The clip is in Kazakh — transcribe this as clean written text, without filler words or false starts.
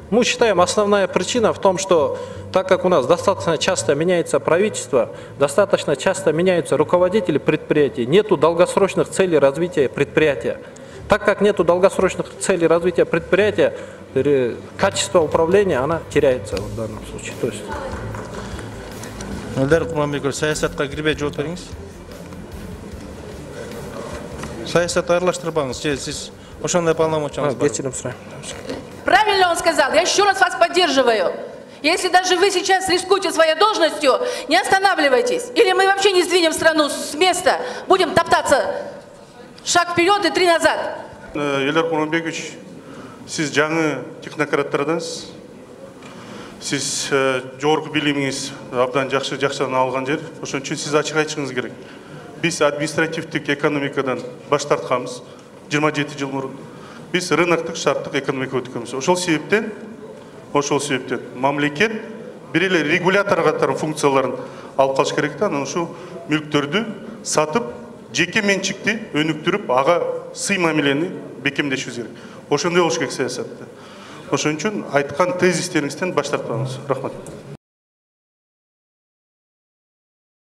Мы считаем, основная причина в том, что так как у нас достаточно часто меняется правительство, достаточно часто меняются руководители предприятий, нету долгосрочных целей развития предприятия. Так как нету долгосрочных целей развития предприятия, качество управления, она теряется в данном случае. То есть... Эльдар Курманбеков, саясатқа кірбей жооп беріңіз. Саясатты аралаштырбаңыз, сіз ошондой полномочияңыз бар. Правильно он сказал, я еще раз вас поддерживаю. Если даже вы сейчас рискуете своей должностью, не останавливайтесь. Или мы вообще не сдвинем страну с места, будем топтаться шаг вперед и 3 назад. Эльдар Курманбекович, сіз жаңы технократтардансыз. Сіз жогорку билимиңиз абдан жакшыдан алган жер. Ошон үчүн сиз ачык айтышыңыз керек. Биз административдик экономикадан баш тартканбыз 27 жыл мурун. Биз рыноктук шарттык экономика өткөнбүз. Ошол себептен мамлекет бир эле регулятор катары функцияларын алып калыш керек да, анан ушу мүлктөрдү сатып, жеке менчикти өнүктүрүп, ага сый мамилени бекемдешибиз керек. Ошондой болуш керек саясатта. Ошон үчүн айткан тезистериңизден баш тартпаңыз. Рахмат.